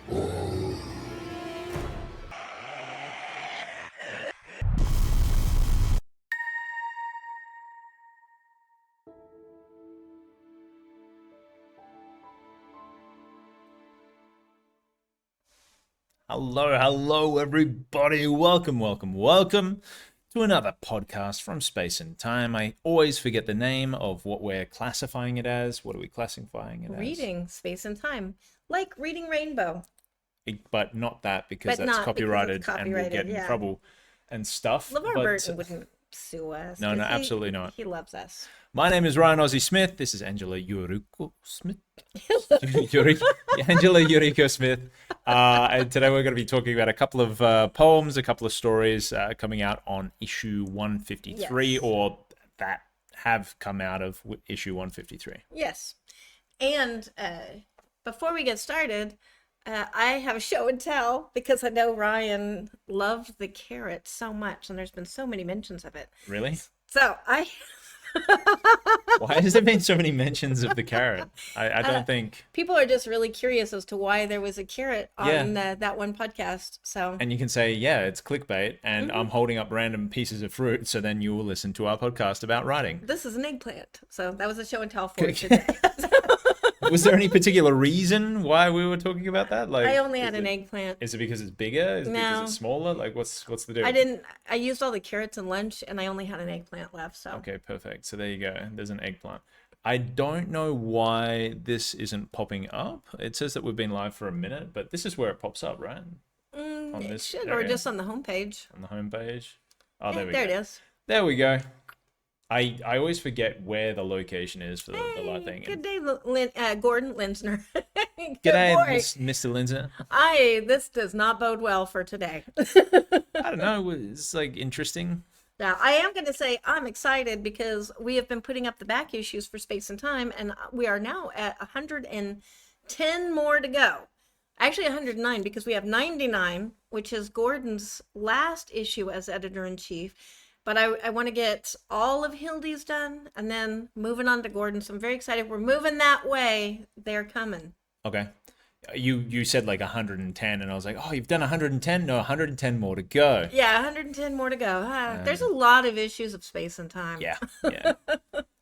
Hello, everybody. Welcome to another podcast from Space and Time. I always forget the name of what we're classifying it as. What are we classifying it as? Reading Space and Time, like reading Rainbow. But not that, because that's copyrighted and we'll get in trouble and stuff. LeVar Burton wouldn't sue us. No, absolutely not. He loves us. My name is Ryan Ozzie Smith. This is Angela Yuriko Smith. Angela Yuriko Smith. And today we're going to be talking about a couple of poems, a couple of stories coming out on issue 153, yes, or that have come out of issue 153. Yes. And before we get started, I have a show and tell, because I know Ryan loved the carrot so much, and there's been so many mentions of it. Really? So Why has there been so many mentions of the carrot? I don't think... People are just really curious as to why there was a carrot on that one podcast. So. And you can say, yeah, it's clickbait, and I'm holding up random pieces of fruit, so then you will listen to our podcast about writing. This is an eggplant. So that was a show and tell for today. Was there any particular reason why we were talking about that? Like, I only had an eggplant. Is it because it's bigger? Is it because it's smaller? Like, what's the deal? I used all the carrots and lunch, and I only had an eggplant left. So. Okay, perfect. So there you go. There's an eggplant. I don't know why this isn't popping up. It says that we've been live for a minute, but this is where it pops up, right? It should, or just on the homepage. On the homepage. Oh, there we go. There it is. There we go. I always forget where the location is for the live thing. Good day, Gordon Linsner. G'day, Mr. Linsner. This does not bode well for today. I don't know. It's like interesting. Now, I am going to say I'm excited because we have been putting up the back issues for Space and Time, and we are now at 110 more to go. Actually, 109, because we have 99, which is Gordon's last issue as editor-in-chief. But I want to get all of Hildy's done, and then moving on to Gordon. So I'm very excited. We're moving that way. They're coming. Okay. You said like 110, and I was like, oh, you've done 110? No, 110 more to go. Yeah, 110 more to go. There's a lot of issues of Space and Time. Yeah.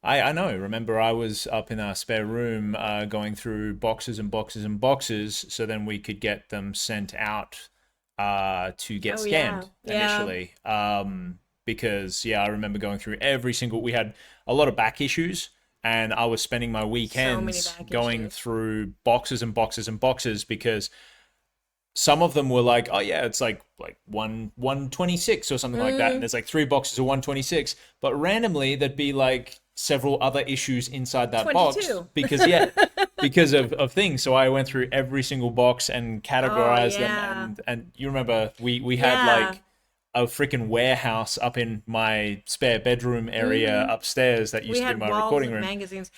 I know. Remember, I was up in our spare room going through boxes and boxes and boxes, so then we could get them sent out to get scanned initially. Because, I remember going through we had a lot of back issues, and I was spending my weekends going through boxes and boxes and boxes, because some of them were like, oh yeah, it's like 126 or something like that, and there's like 3 boxes of 126, but randomly there'd be like several other issues inside that 22. Box because of things. So I went through every single box and categorized them, and you remember we had like a freaking warehouse up in my spare bedroom area upstairs that used to be my recording room. Magazines,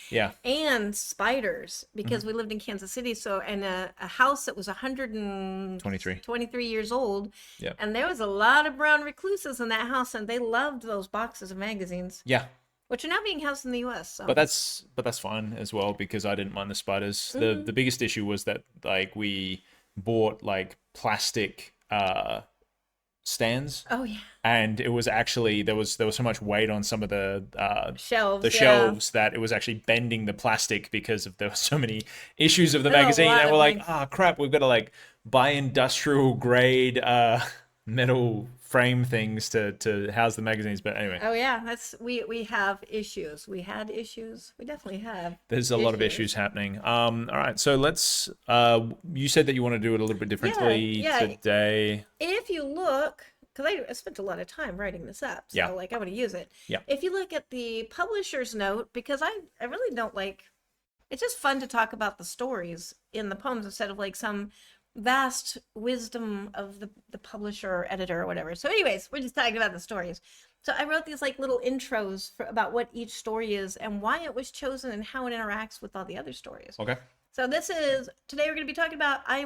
and spiders, because we lived in Kansas City, so and a house that was 123 years old, and there was a lot of brown recluses in that house, and they loved those boxes of magazines. Which are now being housed in the U.S. So. But that's fine as well, because I didn't mind the spiders. The biggest issue was that like we bought like plastic stands. Oh yeah. And it was actually there was so much weight on some of the shelves that it was actually bending the plastic, because there were so many issues of the magazine, and we're like, crap, we've got to like buy industrial grade metal frame things to house the magazines. But anyway. Oh yeah, we have issues. We had issues. We definitely have. There's a lot of issues happening. All right, so let's. You said that you want to do it a little bit differently today. If you look, because I spent a lot of time writing this up, so I want to use it. Yeah. If you look at the publisher's note, because I really don't like. It's just fun to talk about the stories in the poems instead of like some vast wisdom of the publisher or editor or whatever. So anyways, we're just talking about the stories. So I wrote these like little intros about what each story is and why it was chosen and how it interacts with all the other stories. Okay. So today we're going to be talking about I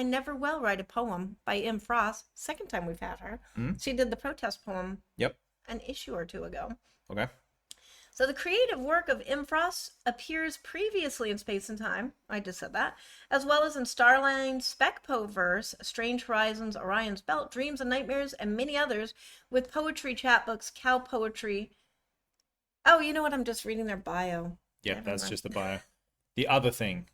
Never Will Write a Poem by M. Frost. Second time we've had her. She did the protest poem an issue or two ago. Okay. So the creative work of M. Frost appears previously in Space and Time, I just said that, as well as in Starline, Specpoverse, Strange Horizons, Orion's Belt, Dreams and Nightmares, and many others, with poetry chapbooks, cow poetry. Oh, you know what? I'm just reading their bio. Yep, that's just the bio. The other thing.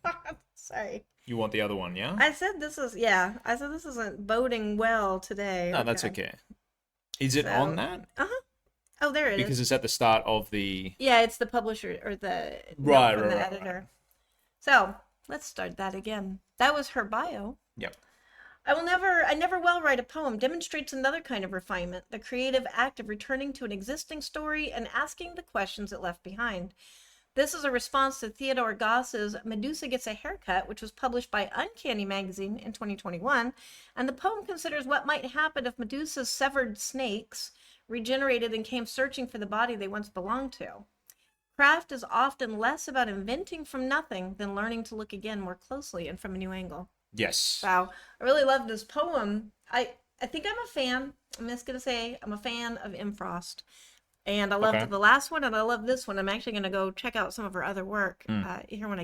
Sorry. You want the other one, yeah? I said this isn't boding well today. No, that's okay. Is it on that? Uh-huh. Oh, there it is. Because it's at the start of the... Yeah, it's the publisher or the right, editor. Right. So, let's start that again. That was her bio. Yep. I never will write a poem demonstrates another kind of refinement, the creative act of returning to an existing story and asking the questions it left behind. This is a response to Theodore Goss's Medusa Gets a Haircut, which was published by Uncanny Magazine in 2021, and the poem considers what might happen if Medusa's severed snakes regenerated and came searching for the body they once belonged to. Craft is often less about inventing from nothing than learning to look again more closely and from a new angle. Yes. Wow. I really love this poem. I think I'm a fan. I'm just going to say I'm a fan of M. Frost. And I loved the last one, and I love this one. I'm actually going to go check out some of her other work here when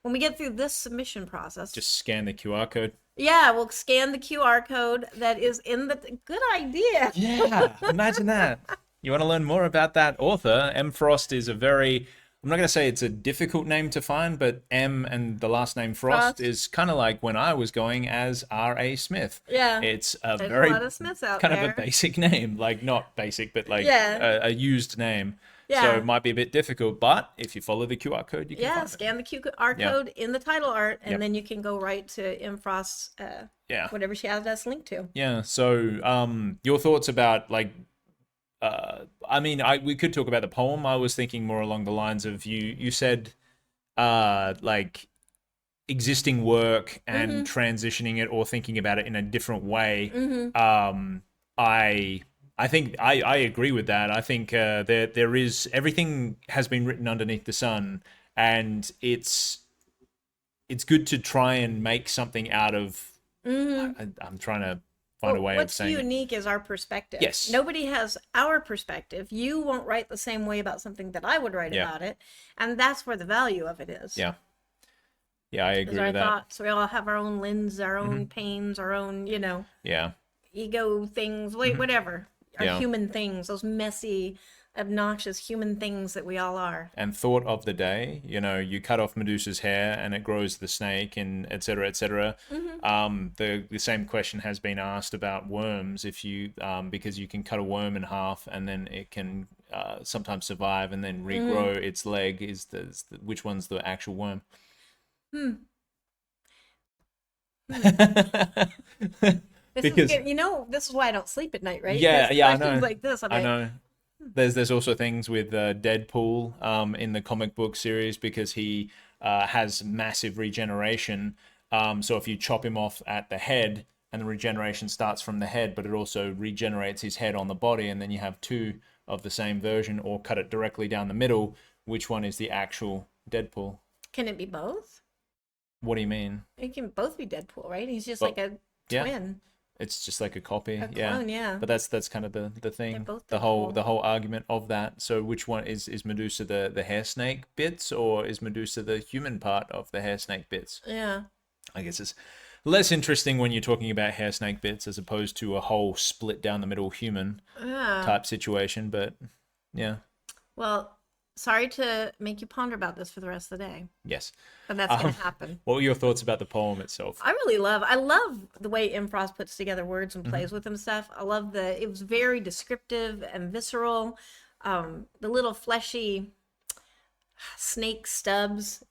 we get through this submission process. Just scan the QR code. Yeah, we'll scan the QR code that is in the... Good idea. Yeah, imagine that. You want to learn more about that author? M. Frost is a very... I'm not going to say it's a difficult name to find, but M and the last name Frost is kind of like when I was going as R.A. Smith. Yeah. It's There's very a lot of Smiths out kind there. of a basic name. Like, not basic, but like a used name. Yeah. So it might be a bit difficult, but if you follow the QR code, you can find scan the QR code in the title art, and then you can go right to M. Frost's, whatever she has us linked to. Yeah, so your thoughts about, like, we could talk about the poem. I was thinking more along the lines of you said, like, existing work and transitioning it or thinking about it in a different way. I think I agree with that. I think there is, everything has been written underneath the sun, and it's good to try and make something out of. I'm trying to find a way of saying what's unique is our perspective. Yes. Nobody has our perspective. You won't write the same way about something that I would write about it, and that's where the value of it is. Yeah, I agree with that. Thoughts. We all have our own lens, our own pains, our own, ego things, whatever. Our human things, those messy, obnoxious human things that we all are. And thought of the day, you cut off Medusa's hair and it grows the snake, and et cetera, et cetera. The same question has been asked about worms. If you, because you can cut a worm in half and then it can sometimes survive and then regrow its leg. Which one's the actual worm? Because this is why I don't sleep at night, right? Yeah, I know. Like this, I know. There's also things with Deadpool in the comic book series, because he has massive regeneration. So if you chop him off at the head, and the regeneration starts from the head, but it also regenerates his head on the body, and then you have two of the same version, or cut it directly down the middle. Which one is the actual Deadpool? Can it be both? What do you mean? It can both be Deadpool, right? He's just like a twin. It's just like a copy, a clone, But that's kind of the thing, both the whole argument of that. So which one is Medusa the hair snake bits, or is Medusa the human part of the hair snake bits? Yeah, I guess it's less interesting when you're talking about hair snake bits as opposed to a whole split down the middle human type situation. But yeah. Well, sorry to make you ponder about this for the rest of the day. Yes. But that's going to happen. What were your thoughts about the poem itself? I love the way M. Frost puts together words and plays with them stuff. I love it was very descriptive and visceral. The little fleshy snake stubs,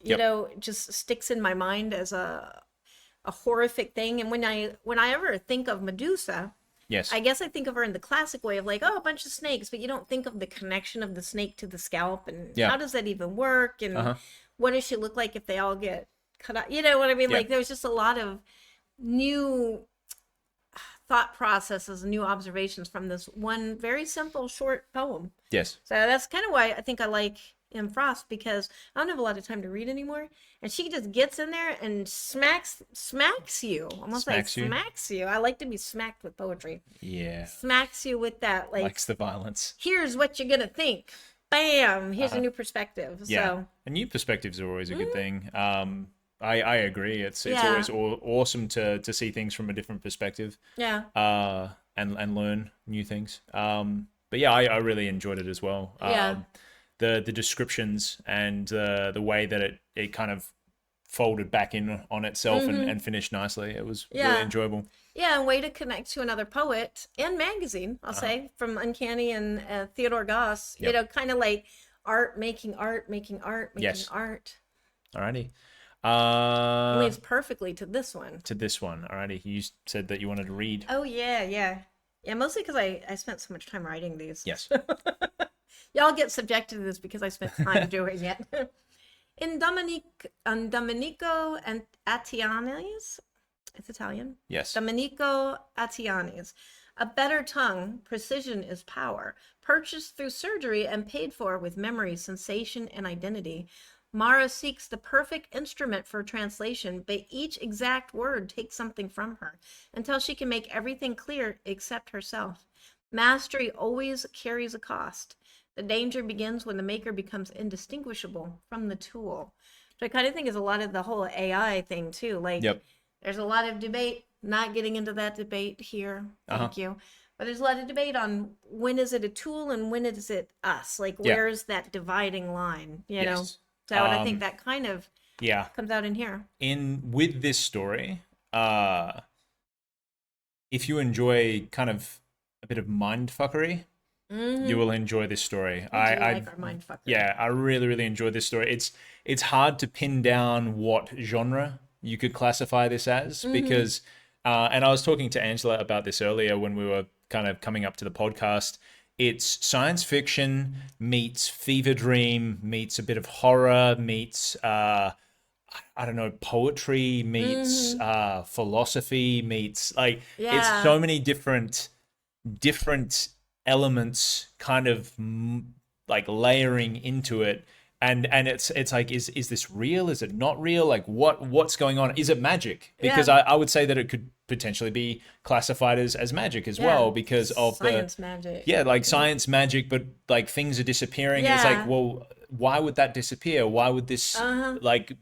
just sticks in my mind as a horrific thing. And when I ever think of Medusa, yes, I guess I think of her in the classic way of like, a bunch of snakes, but you don't think of the connection of the snake to the scalp, and how does that even work, and what does she look like if they all get cut out? You know what I mean? Like, there's just a lot of new thought processes, new observations from this one very simple short poem. Yes. So that's kind of why I think I like M. Frost, because I don't have a lot of time to read anymore, and she just gets in there and smacks you, almost smacks you. I like to be smacked with poetry. Yeah. Smacks you with that, like, likes the violence. Here's what you're gonna think. bam, here's a new perspective. Yeah, So and new perspectives are always a good thing. I agree. It's Yeah. always awesome to see things from a different perspective. yeah, And learn new things. But yeah, I really enjoyed it as well. Yeah. The descriptions and the way that it kind of folded back in on itself and finished nicely. It was really Yeah. enjoyable. yeah, a way to connect to another poet and magazine, I'll say, from Uncanny and Theodore Goss. You Yep. know, kind of like art, making art, making art, making Yes. art. Alrighty. Leads perfectly to this one. To this one. Alrighty. You said that you wanted to read. Oh yeah. Mostly because I spent so much time writing these. Yes. Y'all get subjected to this because I spent time doing it. In Domenico and Attianese, it's Italian. Yes. Domenico Attianese. A better tongue, precision is power. Purchased through surgery and paid for with memory, sensation, and identity. Mara seeks the perfect instrument for translation, but each exact word takes something from her until she can make everything clear except herself. Mastery always carries a cost. The danger begins when the maker becomes indistinguishable from the tool. Which I kind of think is a lot of the whole AI thing too. Like, Yep. there's a lot of debate, not getting into that debate here. Thank you. But there's a lot of debate on when is it a tool and when is it us? Like, where is that dividing line, you know? Yes. So I think that kind of Yeah. comes out in here. With this story, if you enjoy kind of a bit of mind fuckery, you will enjoy this story. I like our mind fucker. Yeah, I really, really enjoyed this story. It's hard to pin down what genre you could classify this as because, and I was talking to Angela about this earlier when we were kind of coming up to the podcast. It's science fiction meets fever dream meets a bit of horror meets I don't know, poetry meets philosophy meets like it's so many different elements kind of like layering into it. And it's like, is this real? Is it not real? Like what's going on? Is it magic? Because I would say that it could potentially be classified as magic as well because of science magic. Yeah, like science magic, but like things are disappearing. It's like, well, why would that disappear? Why would this like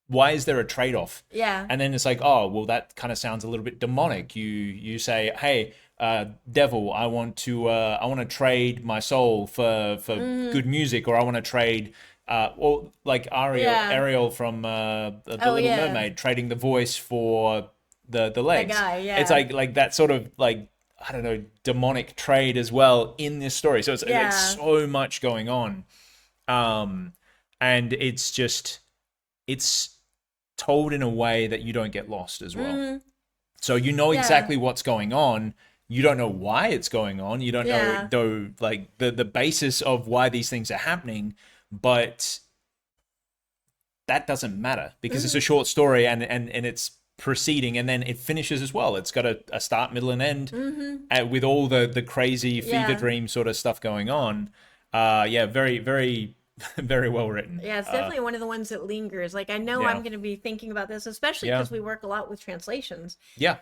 why is there a trade-off? Yeah. And then it's like, oh, well, that kind of sounds a little bit demonic. You say, hey, devil, I want to trade my soul for good music, or I want to trade, or like Ariel from the Little Mermaid, trading the voice for the legs. The guy, yeah. It's like that sort of like, I don't know, demonic trade as well in this story. So it's so much going on, and it's told in a way that you don't get lost as well. So you know exactly what's going on. You don't know why it's going on. You don't know like the basis of why these things are happening, but that doesn't matter because it's a short story and it's proceeding and then it finishes as well. It's got a start, middle, and end with all the crazy fever dream sort of stuff going on. Very, very very well written. Yeah, it's definitely one of the ones that lingers. Like, I know I'm going to be thinking about this, especially because we work a lot with translations. Yeah.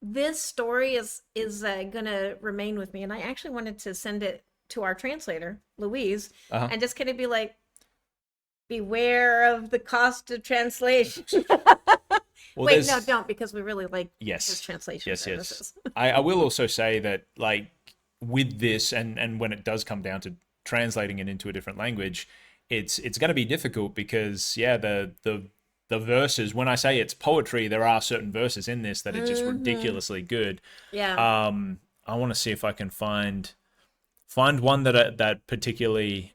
This story is going to remain with me. And I actually wanted to send it to our translator, Louise, and just kind of be like, beware of the cost of translation. Well, wait, no, don't, because we really like his translation services. I will also say that, like, with this, and when it does come down to translating it into a different language, it's going to be difficult because the verses, when I say it's poetry, there are certain verses in this that are just ridiculously good. I want to see if I can find one that particularly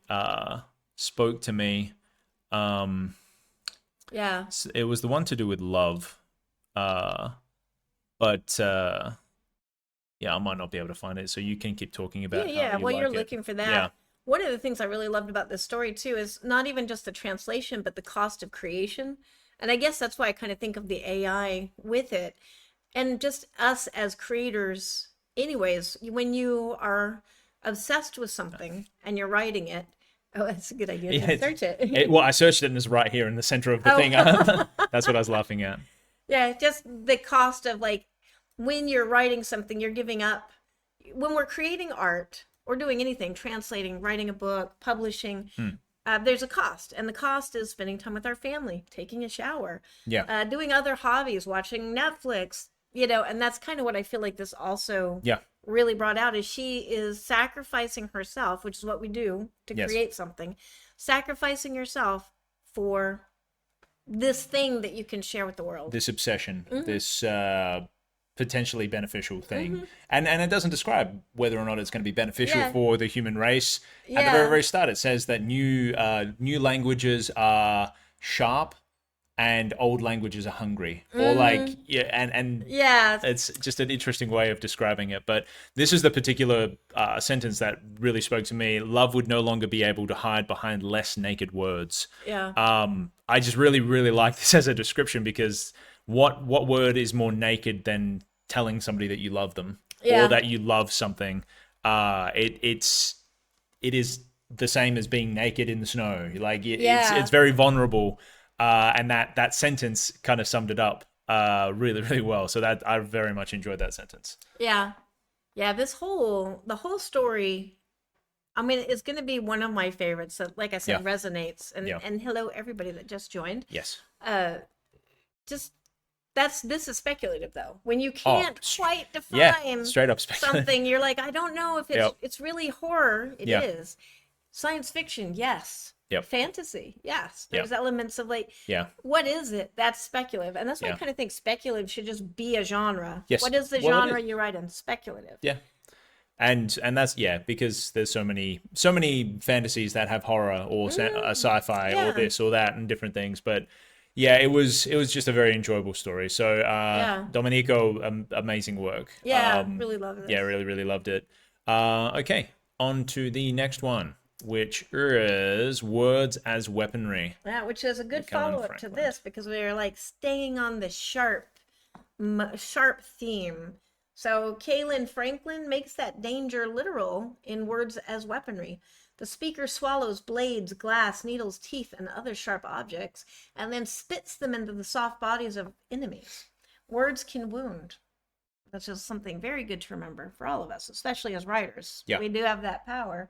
spoke to me. It was the one to do with love, but I might not be able to find it, so you can keep talking about you're looking for that. One of the things I really loved about this story too is not even just the translation, but the cost of creation. And I guess that's why I kind of think of the AI with it. And just us as creators, anyways, when you are obsessed with something and you're writing it, that's a good idea to search it. Well, I searched it and it's right here in the center of the thing. That's what I was laughing at. Yeah, just the cost of, like, when you're writing something, you're giving up. When we're creating art, or doing anything, translating, writing a book, publishing, there's a cost. And the cost is spending time with our family, taking a shower, doing other hobbies, watching Netflix, and that's kind of what I feel like this also really brought out, is she is sacrificing herself, which is what we do to create something, sacrificing yourself for this thing that you can share with the world. This obsession, this potentially beneficial thing. And it doesn't describe whether or not it's going to be beneficial for the human race. At the very, very start, it says that new languages are sharp and old languages are hungry, or like, it's just an interesting way of describing it. But this is the particular sentence that really spoke to me. Love would no longer be able to hide behind less naked words. I just really, really like this as a description, because what word is more naked than telling somebody that you love them or that you love something? It is the same as being naked in the snow. Like it's very vulnerable. And that sentence kind of summed it up really, really well. So that I very much enjoyed that sentence. Yeah. The whole story, I mean, it's going to be one of my favorites. So, like I said, resonates. And hello, everybody that just joined. Yes. This is speculative, though. When you can't quite define straight up speculative. Something, you're like, I don't know if it's really horror. It is. Science fiction, yes. Fantasy, yes. There's elements of like, what is it? That's speculative. And that's why I kind of think speculative should just be a genre. Yes. What is the genre you write in? Speculative. Yeah. And that's because there's so many fantasies that have horror or sci-fi or this or that and different things. But it was just a very enjoyable story. So Domenico, amazing work. Really loved it. Really, really loved it. Okay, on to the next one, which is Words as Weaponry. Yeah, which is a good follow-up to this, because we were like staying on the sharp theme. So Cailín Frankland makes that danger literal in Words as Weaponry. The speaker swallows blades, glass, needles, teeth, and other sharp objects, and then spits them into the soft bodies of enemies. Words can wound. That's just something very good to remember for all of us, especially as writers. We do have that power.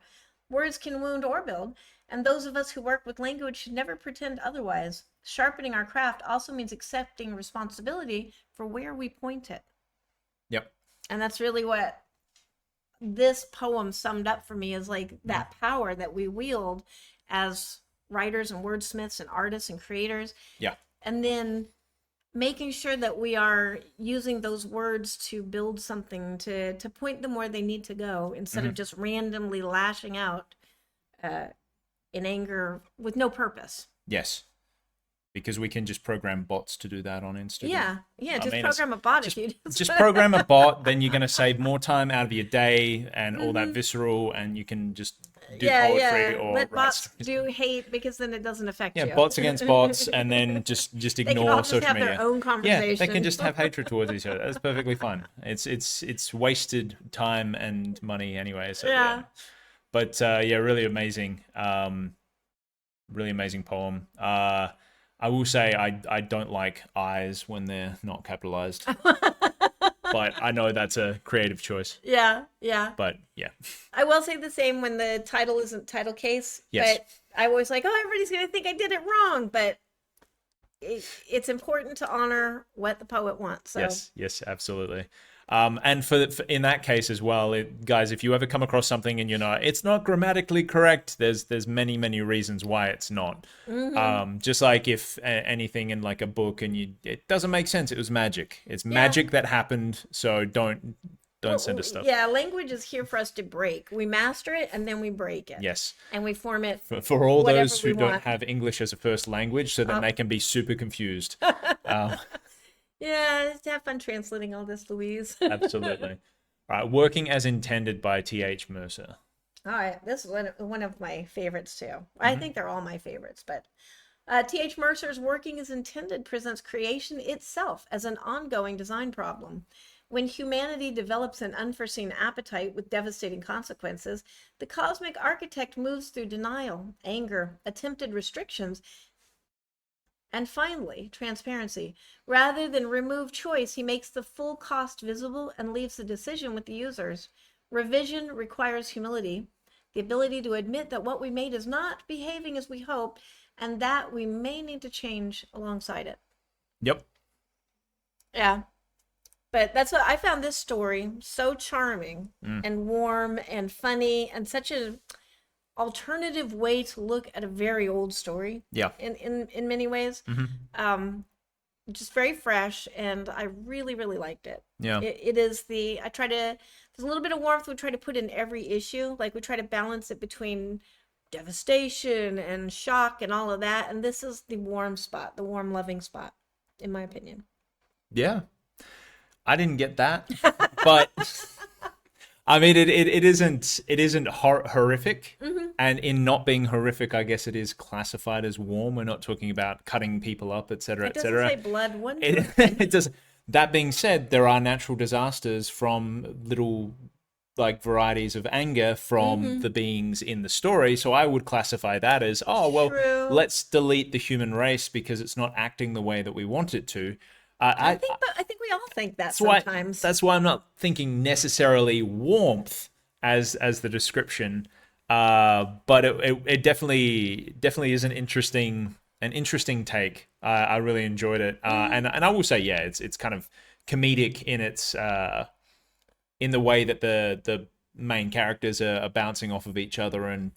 Words can wound or build, and those of us who work with language should never pretend otherwise. Sharpening our craft also means accepting responsibility for where we point it. And that's really what this poem summed up for me, is like that power that we wield as writers and wordsmiths and artists and creators. And then making sure that we are using those words to build something, to point them where they need to go, instead of just randomly lashing out in anger with no purpose. Yes. Because we can just program bots to do that on Instagram. Program a bot. Just program a bot, then you're going to save more time out of your day and all that visceral, and you can just do poetry or let bots do hate, because then it doesn't affect you. Bots against bots, and then just ignore social media. They can have their own conversation. They can just have hatred towards each other. That's perfectly fine. It's wasted time and money anyway. So But really amazing. Really amazing poem. I will say I don't like eyes when they're not capitalized. But I know that's a creative choice. But I will say the same when the title isn't title case. But I always like, everybody's going to think I did it wrong. But it's important to honor what the poet wants. So. Yes, absolutely. And for in that case as well, guys, if you ever come across something and it's not grammatically correct, there's many reasons why it's not. Just like if anything in like a book and it doesn't make sense, it was magic. It's magic that happened. So don't send us stuff. Language is here for us to break. We master it and then we break it. Yes. And we form it for all those who don't have English as a first language, so that they can be super confused. Have fun translating all this, Louise. Absolutely. All right, Working as Intended by T.H. Mercer. All right, this is one of my favorites too. I think they're all my favorites, but T.H. Mercer's Working as Intended presents creation itself as an ongoing design problem. When humanity develops an unforeseen appetite with devastating consequences, the cosmic architect moves through denial, anger, attempted restrictions, and finally, transparency. Rather than remove choice, he makes the full cost visible and leaves the decision with the users. Revision requires humility, the ability to admit that what we made is not behaving as we hoped, and that we may need to change alongside it. Yep. Yeah. But that's what I found this story so charming and warm and funny and such an alternative way to look at a very old story. Yeah. In many ways. Just very fresh, and I really, really liked it. Yeah. It is there's a little bit of warmth we try to put in every issue. Like we try to balance it between devastation and shock and all of that. And this is the warm spot, the warm, loving spot, in my opinion. Yeah. I didn't get that, but I mean, it isn't horrific, and in not being horrific, I guess it is classified as warm. We're not talking about cutting people up, etc., etc. It doesn't say blood one time. It does. That being said, there are natural disasters from little like varieties of anger from the beings in the story. So I would classify that as, oh well, True. let's delete the human race because it's not acting the way that we want it to. I think we all think that sometimes. That's why I'm not thinking necessarily warmth as the description, but it definitely is an interesting take. I really enjoyed it, and I will say, yeah, it's kind of comedic in its in the way that the main characters are bouncing off of each other and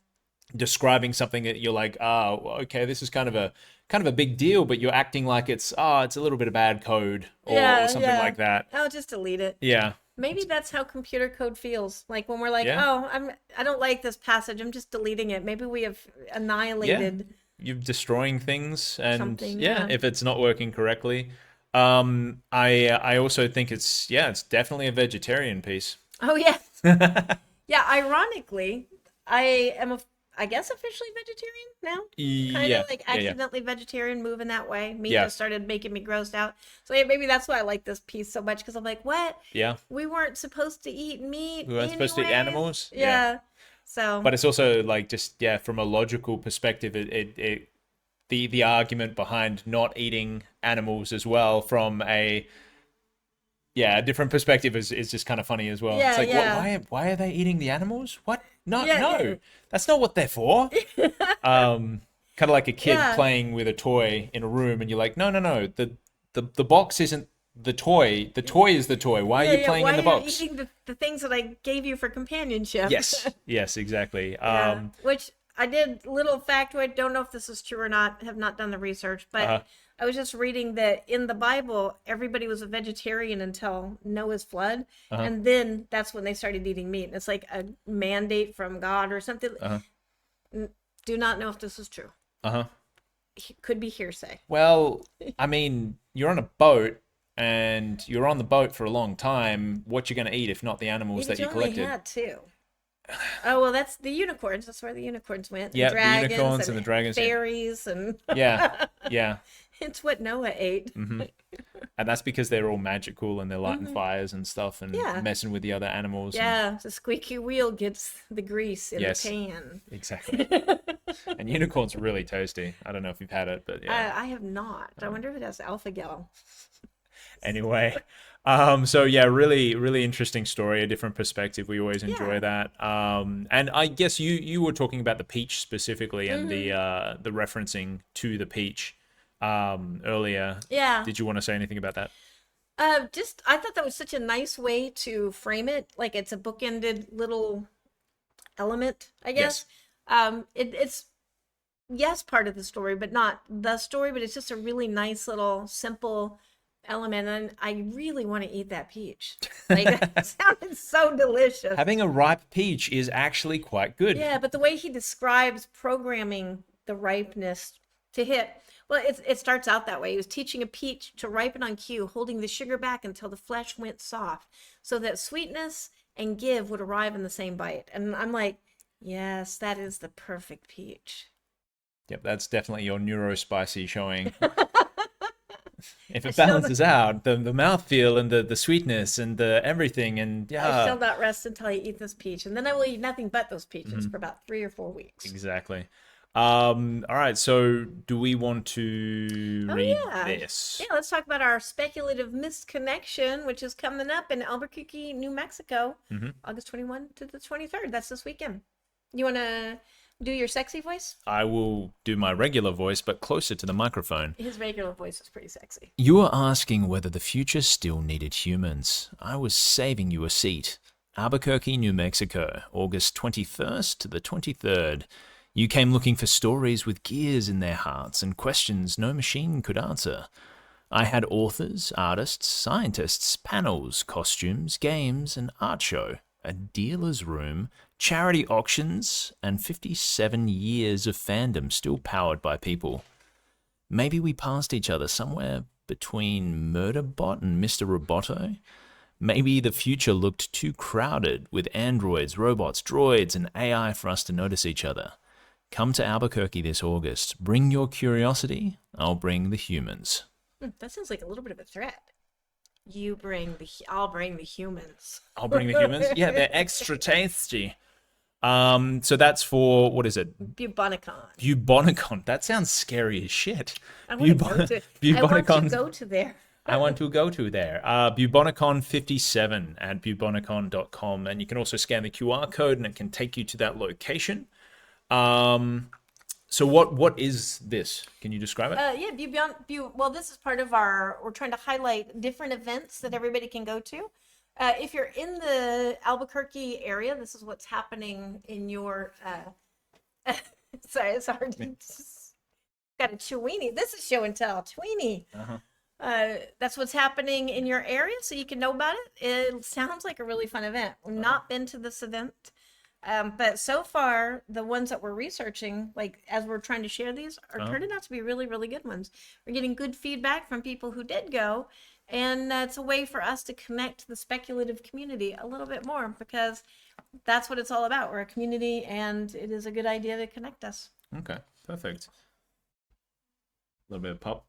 describing something that you're like, oh, okay, this is kind of a big deal, but you're acting like it's a little bit of bad code or something like that. I'll just delete it. Yeah. Maybe that's how computer code feels. Like when we're like, Yeah. I don't like this passage, I'm just deleting it. Maybe we have annihilated. You're destroying things, and Something, if it's not working correctly. I also think it's definitely a vegetarian piece. Oh yeah. Yeah, ironically, I am I guess officially vegetarian now. Kind of like accidentally vegetarian, moving that way. Meat just started making me grossed out. So maybe that's why I like this piece so much, because I'm like, what? Yeah. We weren't supposed to eat meat. We weren't supposed to eat animals. Yeah. So. But it's also like just from a logical perspective, the argument behind not eating animals as well from a different perspective is just kind of funny as well. Yeah, it's like, why are they eating the animals? What? No, that's not what they're for. Kind of like a kid playing with a toy in a room, and you're like, no, the box isn't the toy. The toy is the toy. Why are you playing in the box? Why are you eating the things that I gave you for companionship? Yes, exactly. Which I did, little factoid, don't know if this is true or not, have not done the research, but I was just reading that in the Bible, everybody was a vegetarian until Noah's flood, and then that's when they started eating meat. And it's like a mandate from God or something. Do not know if this is true. Could be hearsay. Well, I mean, you're on a boat, and you're on the boat for a long time. What you going to eat if not the animals that you collected? You only had two. Oh, well, that's the unicorns. That's where the unicorns went. Yeah, the unicorns and the dragons. Fairies and... Yeah. It's what Noah ate. And that's because they're all magical and they're lighting fires and stuff and messing with the other animals. Yeah, the squeaky wheel gets the grease in the pan. Exactly. And unicorns are really toasty. I don't know if you've had it, but yeah. I have not. I wonder if it has alpha-gal. Anyway, so yeah, really, really interesting story, a different perspective. We always enjoy that. And I guess you were talking about the peach specifically and the referencing to the peach earlier. Yeah. Did you want to say anything about that? I thought that was such a nice way to frame it. Like it's a bookended little element, I guess. Yes. It's part of the story, but not the story, but it's just a really nice little simple element, and I really want to eat that peach. Like that sounded so delicious. Having a ripe peach is actually quite good. Yeah, but the way he describes programming the ripeness to hit, well, it starts out that way. He was teaching a peach to ripen on cue, holding the sugar back until the flesh went soft, so that sweetness and give would arrive in the same bite. And I'm like, yes, that is the perfect peach. Yep, that's definitely your neurospicy showing. If it balances out the mouthfeel and the sweetness and the everything, and I shall not rest until I eat this peach, and then I will eat nothing but those peaches for about 3 or 4 weeks. Exactly. All right, so do we want to read this? Yeah, let's talk about our speculative missed connection, which is coming up in Albuquerque, New Mexico, August 21 to the 23rd. That's this weekend. You want to do your sexy voice? I will do my regular voice, but closer to the microphone. His regular voice is pretty sexy. You were asking whether the future still needed humans. I was saving you a seat. Albuquerque, New Mexico, August 21st to the 23rd. You came looking for stories with gears in their hearts and questions no machine could answer. I had authors, artists, scientists, panels, costumes, games, an art show, a dealer's room, charity auctions, and 57 years of fandom still powered by people. Maybe we passed each other somewhere between Murderbot and Mr. Roboto. Maybe the future looked too crowded with androids, robots, droids, and AI for us to notice each other. Come to Albuquerque this August. Bring your curiosity. I'll bring the humans. That sounds like a little bit of a threat. I'll bring the humans. I'll bring the humans? Yeah, they're extra tasty. So that's for, what is it? Bubonicon. Bubonicon. That sounds scary as shit. I want to go to there. I want to go to there. Bubonicon 57 at bubonicon.com. And you can also scan the QR code and it can take you to that location. So what is this? Can you describe it? Well, this is part of we're trying to highlight different events that everybody can go to. If you're in the Albuquerque area, this is what's happening in your, sorry, it's hard to, got a Chewini. This is show and tell, Chewini. That's what's happening in your area, so you can know about it. It sounds like a really fun event. We've not been to this event. But so far, the ones that we're researching, like as we're trying to share these, are turning out to be really, really good ones. We're getting good feedback from people who did go, and it's a way for us to connect the speculative community a little bit more, because that's what it's all about. We're a community, and it is a good idea to connect us. Okay, perfect. A little bit of pop.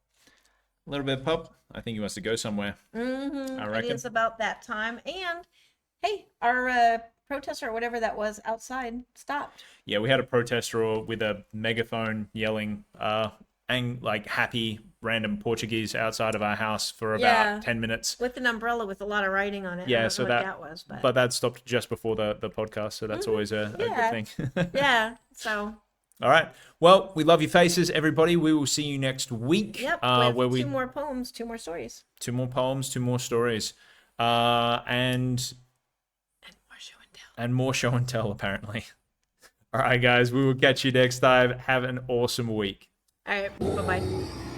A little bit of pop. I think he wants to go somewhere. I reckon. It is about that time. And, hey, our protester or whatever that was outside stopped. Yeah, we had a protester with a megaphone yelling like happy random Portuguese outside of our house for about 10 minutes. With an umbrella with a lot of writing on it. Yeah, so that was. But that stopped just before the podcast, so that's always a good thing. Yeah, so... All right. Well, we love your faces, everybody. We will see you next week. Yep. With two more poems, 2 more stories. 2 more poems, 2 more stories. And more show and tell, apparently. All right, guys. We will catch you next time. Have an awesome week. All right. Bye-bye.